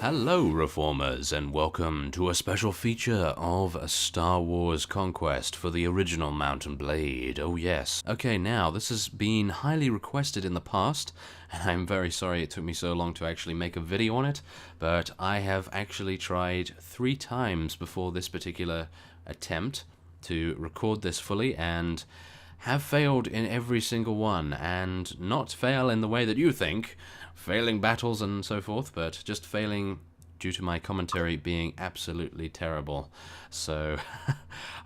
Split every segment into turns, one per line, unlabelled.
Hello, Reformers, and welcome to a special feature of Star Wars Conquest for the original Mount and Blade. Oh yes. Okay, now, this has been highly requested in the past, and I'm very sorry it took me so long to actually make a video on it, but I have actually tried 3 times before this particular attempt to record this fully, and have failed in every single one, and not fail in the way that you think, failing battles and so forth, but just failing due to my commentary being absolutely terrible. So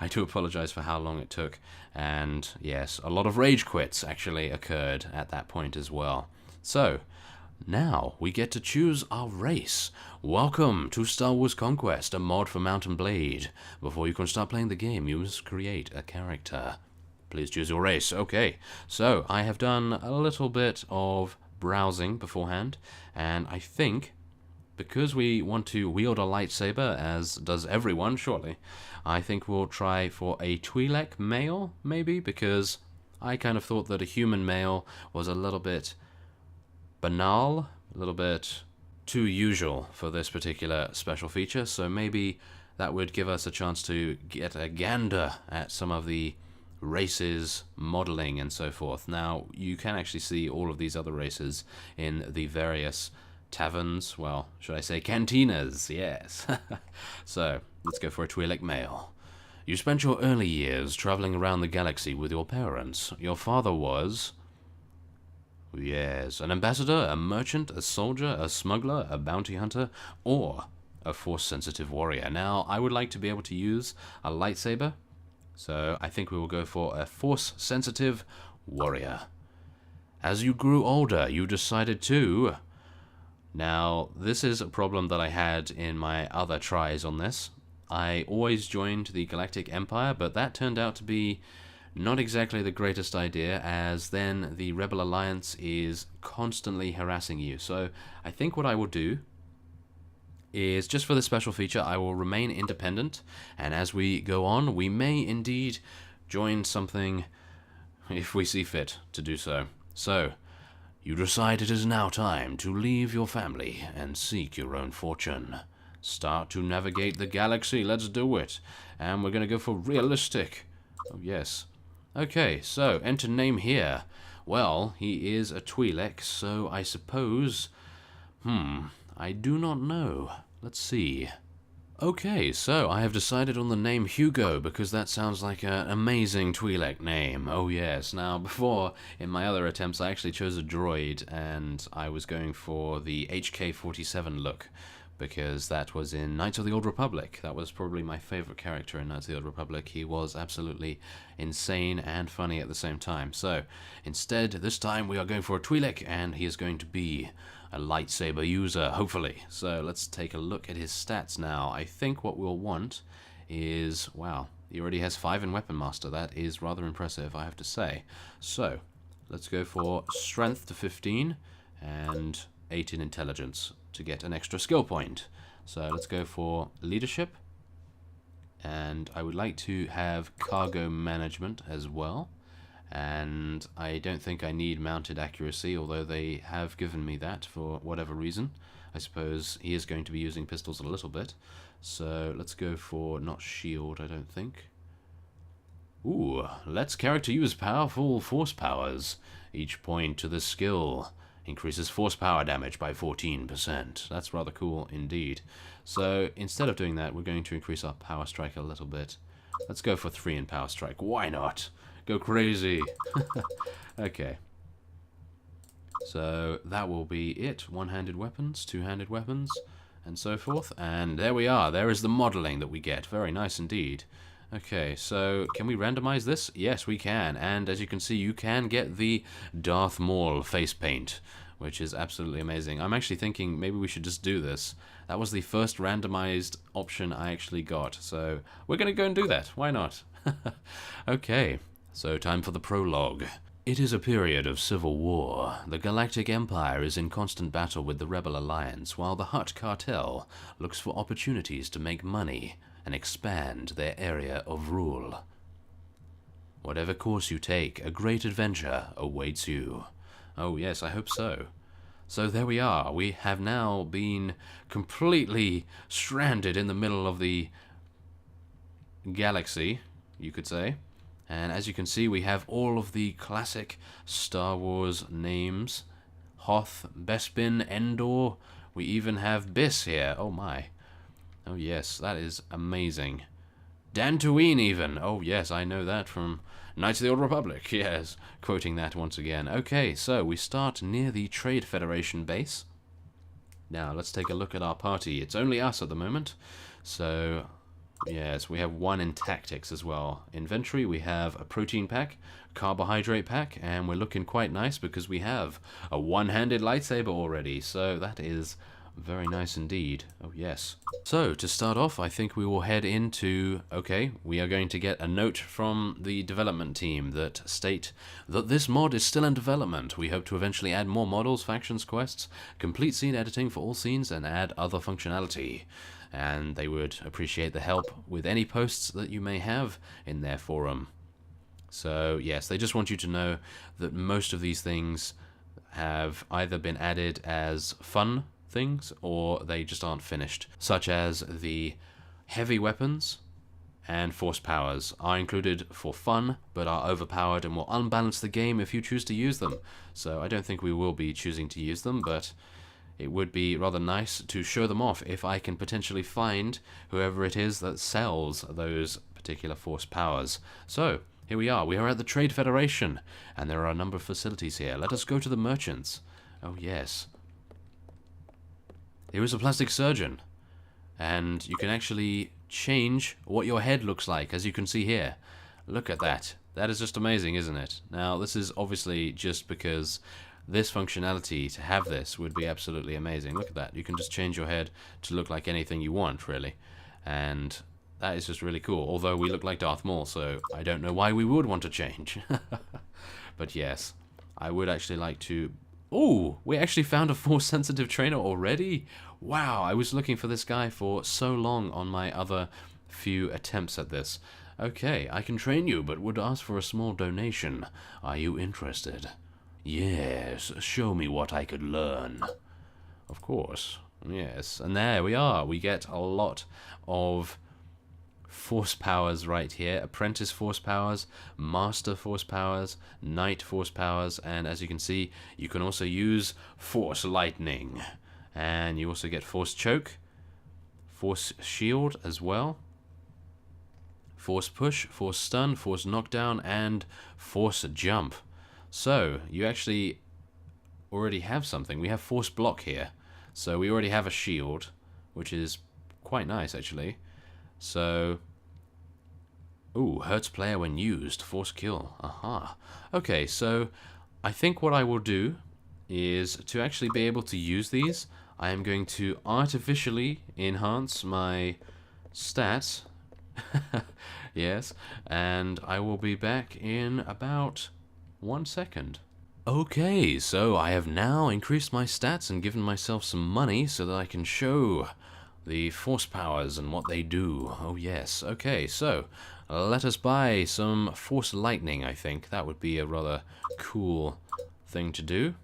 I do apologize for how long it took, and yes, a lot of rage quits actually occurred at that point as well. So now we get to choose our race. Welcome to Star Wars Conquest, a mod for Mount and Blade. Before you can start playing the game, you must create a character. Please choose your race. Okay, so I have done a little bit of browsing beforehand, and I think because we want to wield a lightsaber, as does everyone surely, I think we'll try for a Twi'lek male, maybe, because I kind of thought that a human male was a little bit banal, a little bit too usual for this particular special feature, so maybe that would give us a chance to get a gander at some of the races, modeling, and so forth. Now, you can actually see all of these other races in the various taverns, well, should I say cantinas, yes. So, let's go for a Twi'lek male. You spent your early years traveling around the galaxy with your parents. Your father was... yes, an ambassador, a merchant, a soldier, a smuggler, a bounty hunter, or a force-sensitive warrior. Now, I would like to be able to use a lightsaber, so I think we will go for a force-sensitive warrior. As you grew older, you decided to... Now, this is a problem that I had in my other tries on this. I always joined the Galactic Empire, but that turned out to be not exactly the greatest idea, as then the Rebel Alliance is constantly harassing you. So I think what I will do is, just for this special feature, I will remain independent, and as we go on, we may indeed join something if we see fit to do so. So, you decide it is now time to leave your family and seek your own fortune. Start to navigate the galaxy, let's do it. And we're going to go for realistic. Oh yes. Okay, so, enter name here. Well, he is a Twi'lek, so I suppose... I do not know. Let's see. Okay, so I have decided on the name Hugo because that sounds like an amazing Twi'lek name. Oh yes. Now, before, in my other attempts, I actually chose a droid, and I was going for the HK-47 look because that was in Knights of the Old Republic. That was probably my favorite character in Knights of the Old Republic. He was absolutely insane and funny at the same time. So, instead, this time we are going for a Twi'lek, and he is going to be a lightsaber user, hopefully. So let's take a look at his stats now. I think what we'll want is... wow, he already has 5 in Weapon Master. That is rather impressive, I have to say. So, let's go for Strength to 15 and 8 in Intelligence to get an extra skill point. So let's go for Leadership, and I would like to have Cargo Management as well. And I don't think I need mounted accuracy, although they have given me that for whatever reason. I suppose he is going to be using pistols a little bit. So let's go for not shield, I don't think. Ooh, let's character use powerful force powers. Each point to this skill increases force power damage by 14%. That's rather cool indeed. So instead of doing that, we're going to increase our power strike a little bit. Let's go for 3 in power strike. Why not? Go crazy. Okay. So that will be it. One-handed weapons, two-handed weapons, and so forth. And there we are. There is the modeling that we get. Very nice indeed. Okay, so can we randomize this? Yes, we can. And as you can see, you can get the Darth Maul face paint, which is absolutely amazing. I'm actually thinking maybe we should just do this. That was the first randomized option I actually got. So we're going to go and do that. Why not? Okay. So, time for the prologue. It is a period of civil war. The Galactic Empire is in constant battle with the Rebel Alliance, while the Hutt Cartel looks for opportunities to make money and expand their area of rule. Whatever course you take, a great adventure awaits you. Oh yes, I hope so. So there we are. We have now been completely stranded in the middle of the galaxy, you could say. And as you can see, we have all of the classic Star Wars names. Hoth, Bespin, Endor. We even have Biss here. Oh my. Oh yes, that is amazing. Dantooine even. Oh yes, I know that from Knights of the Old Republic. Yes, quoting that once again. Okay, so we start near the Trade Federation base. Now, let's take a look at our party. It's only us at the moment. So, yes, we have one in tactics as well. Inventory, we have a protein pack, carbohydrate pack, and we're looking quite nice because we have a one-handed lightsaber already. So that is very nice indeed. Oh, yes. So, to start off, I think we will head into... Okay, we are going to get a note from the development team that state that this mod is still in development. We hope to eventually add more models, factions, quests, complete scene editing for all scenes, and add other functionality. And they would appreciate the help with any posts that you may have in their forum. So, yes, they just want you to know that most of these things have either been added as fun things or they just aren't finished, such as the heavy weapons and force powers are included for fun but are overpowered and will unbalance the game if you choose to use them. So I don't think we will be choosing to use them, but it would be rather nice to show them off if I can potentially find whoever it is that sells those particular force powers. So here we are at the Trade Federation, and there are a number of facilities here. Let us go to the merchants. Oh yes. Here is a plastic surgeon, and you can actually change what your head looks like, as you can see here. Look at that. That is just amazing, isn't it? Now, this is obviously just because this functionality, to have this, would be absolutely amazing. Look at that. You can just change your head to look like anything you want, really. And that is just really cool. Although we look like Darth Maul, so I don't know why we would want to change. But yes, I would actually like to... Oh, we actually found a Force-sensitive trainer already? Wow, I was looking for this guy for so long on my other few attempts at this. Okay, I can train you, but would ask for a small donation. Are you interested? Yes, show me what I could learn. Of course, yes. And there we are. We get a lot of force powers right here. Apprentice force powers, master force powers, knight force powers, and as you can see, you can also use force lightning. And you also get force choke, force shield as well, force push, force stun, force knockdown, and force jump. So you actually already have something. We have force block here. So we already have a shield, which is quite nice actually. So, ooh, hurts player when used, force kill. Aha. Okay, so I think what I will do is to actually be able to use these, I am going to artificially enhance my stats. Yes, and I will be back in about 1 second. Okay, so I have now increased my stats and given myself some money so that I can show the force powers and what they do. Oh yes, okay, so let us buy some force lightning, I think. That would be a rather cool thing to do.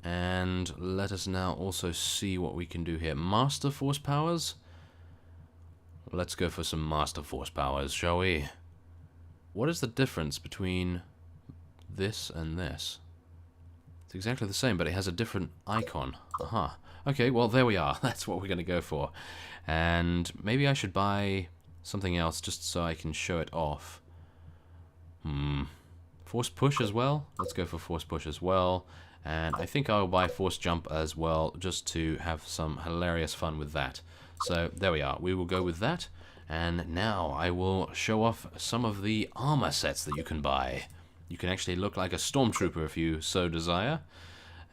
And let us now also see what we can do here. Master force powers? Let's go for some master force powers, shall we? What is the difference between this and this? It's exactly the same, but it has a different icon. Aha. Okay, well, there we are. That's what we're going to go for. And maybe I should buy something else just so I can show it off. Force push as well? Let's go for force push as well. And I think I'll buy force jump as well, just to have some hilarious fun with that. So, there we are. We will go with that. And now I will show off some of the armor sets that you can buy. You can actually look like a stormtrooper if you so desire.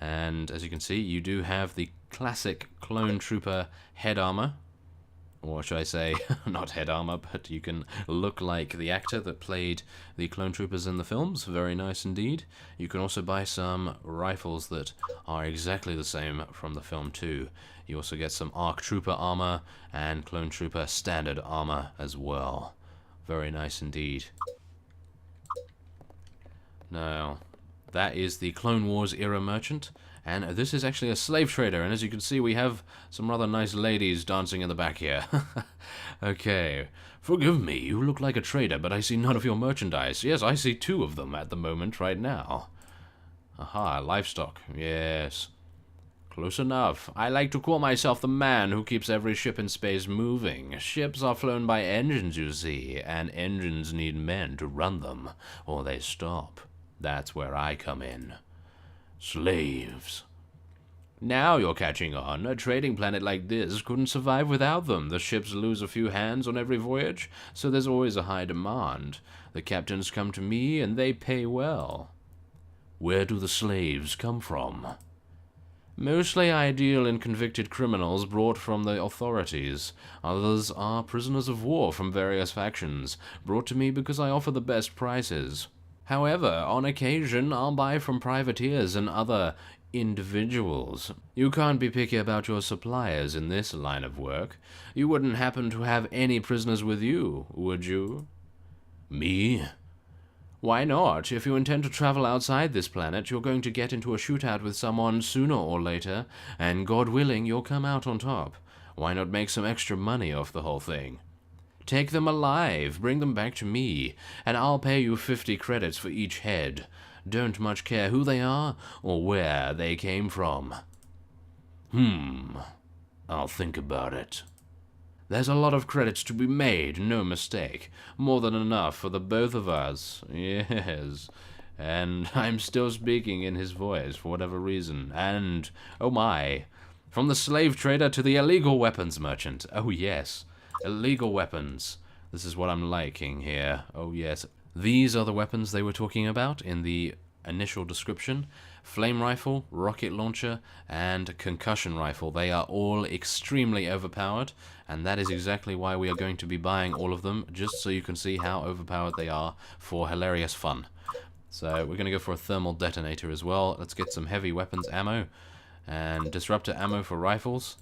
And as you can see, you do have the classic clone trooper head armor. Or should I say, not head armor, but you can look like the actor that played the clone troopers in the films. Very nice indeed. You can also buy some rifles that are exactly the same from the film too. You also get some ARC trooper armor and clone trooper standard armor as well. Very nice indeed. Now, that is the Clone Wars era merchant, And this is actually a slave trader, and as you can see, we have some rather nice ladies dancing in the back here. Okay. Forgive me, you look like a trader, but I see none of your merchandise. Yes, I see 2 of them at the moment right now. Aha, livestock. Yes. Close enough. I like to call myself the man who keeps every ship in space moving. Ships are flown by engines, you see, and engines need men to run them, or they stop. That's where I come in. Slaves. Now you're catching on. A trading planet like this couldn't survive without them. The ships lose a few hands on every voyage, so there's always a high demand. The captains come to me, and they pay well. Where do the slaves come from? Mostly ideal and convicted criminals brought from the authorities. Others are prisoners of war from various factions, brought to me because I offer the best prices. However, on occasion, I'll buy from privateers and other individuals. You can't be picky about your suppliers in this line of work. You wouldn't happen to have any prisoners with you, would you? Me? Why not? If you intend to travel outside this planet, you're going to get into a shootout with someone sooner or later, and God willing, you'll come out on top. Why not make some extra money off the whole thing? Take them alive, bring them back to me, and I'll pay you 50 credits for each head. Don't much care who they are or where they came from. I'll think about it. There's a lot of credits to be made, no mistake. More than enough for the both of us. Yes. And I'm still speaking in his voice for whatever reason. And, oh my, from the slave trader to the illegal weapons merchant. Oh yes, illegal weapons. This is what I'm liking here. Oh yes. These are the weapons they were talking about in the initial description. Flame rifle, rocket launcher, and concussion rifle. They are all extremely overpowered, and that is exactly why we are going to be buying all of them, just so you can see how overpowered they are for hilarious fun. So we're going to go for a thermal detonator as well. Let's get some heavy weapons ammo, and disruptor ammo for rifles,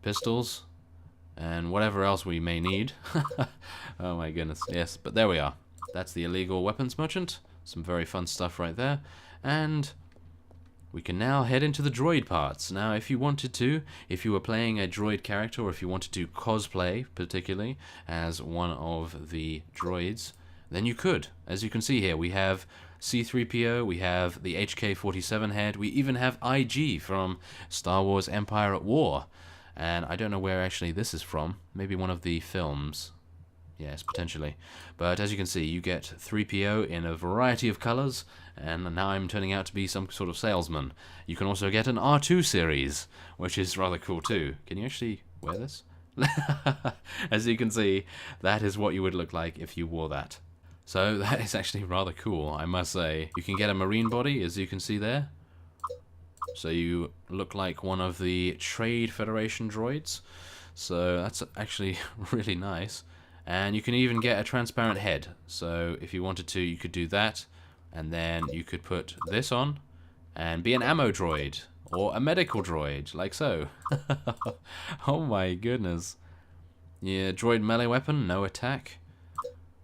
pistols, and whatever else we may need. Oh my goodness, yes, but there we are. That's the illegal weapons merchant. Some very fun stuff right there. And we can now head into the droid parts. Now, if you wanted to, if you were playing a droid character, or if you wanted to cosplay, particularly, as one of the droids, then you could. As you can see here, we have C-3PO, we have the HK-47 head, we even have IG from Star Wars Empire at War. And I don't know where actually this is from. Maybe one of the films. Yes, potentially. But as you can see, you get 3PO in a variety of colors, and now I'm turning out to be some sort of salesman. You can also get an R2 series, which is rather cool too. Can you actually wear this? As you can see, that is what you would look like if you wore that. So that is actually rather cool, I must say. You can get a marine body, as you can see there. So you look like one of the Trade Federation droids. So that's actually really nice. And you can even get a transparent head. So if you wanted to, you could do that. And then you could put this on and be an ammo droid. Or a medical droid, like so. Oh my goodness. Yeah, droid melee weapon, no attack.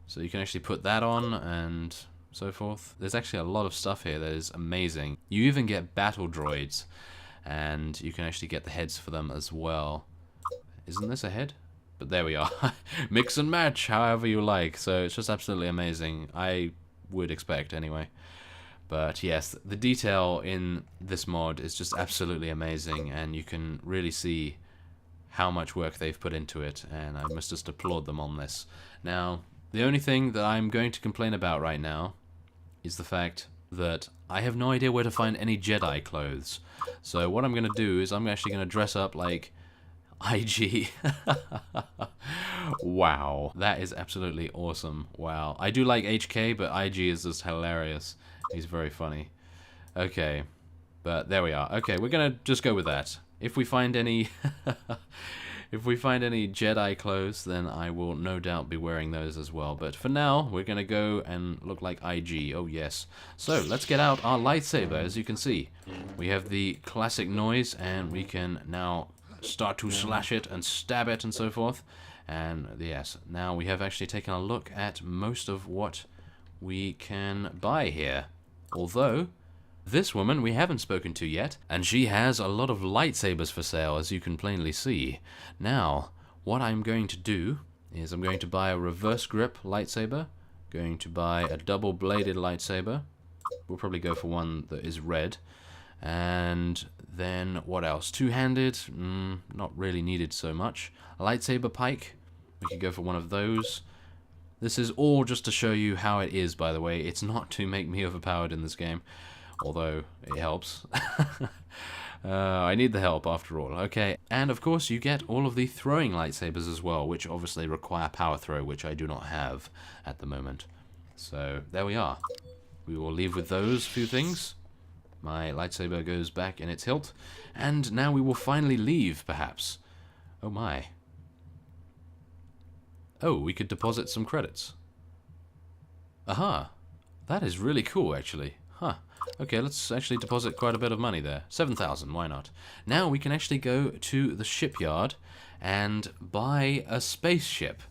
So you can actually put that on and so forth. There's actually a lot of stuff here that is amazing. You even get battle droids. And you can actually get the heads for them as well. Isn't this a head? But there we are. Mix and match however you like. So it's just absolutely amazing. I would expect anyway. But yes, the detail in this mod is just absolutely amazing. And you can really see how much work they've put into it. And I must just applaud them on this. Now, the only thing that I'm going to complain about right now is the fact that I have no idea where to find any Jedi clothes. So what I'm going to do is I'm actually going to dress up like IG. Wow, that is absolutely awesome. Wow, I do like HK, but IG is just hilarious. He's very funny. Okay, but there we are. Okay, we're gonna just go with that. If we find any if we find any Jedi clothes, then I will no doubt be wearing those as well. But for now, we're gonna go and look like IG. Oh yes. So let's get out our lightsaber. As you can see, we have the classic noise, and we can now start to slash it and stab it and so forth. And yes, now we have actually taken a look at most of what we can buy here. Although, This woman we haven't spoken to yet, and she has a lot of lightsabers for sale, as you can plainly see. Now, what I'm going to do is I'm going to buy a reverse grip lightsaber, going to buy a double-bladed lightsaber. We'll probably go for one that is red. And then, what else? Two-handed, not really needed so much. A lightsaber pike, we could go for one of those. This is all just to show you how it is, by the way. It's not to make me overpowered in this game, although it helps. I need the help, after all. Okay, and of course you get all of the throwing lightsabers as well, which obviously require power throw, which I do not have at the moment. So, there we are. We will leave with those few things. My lightsaber goes back in its hilt, and now we will finally leave, perhaps. Oh my. Oh, we could deposit some credits. Aha! That is really cool, actually. Huh. Okay, let's actually deposit quite a bit of money there. 7,000, why not? Now we can actually go to the shipyard and buy a spaceship.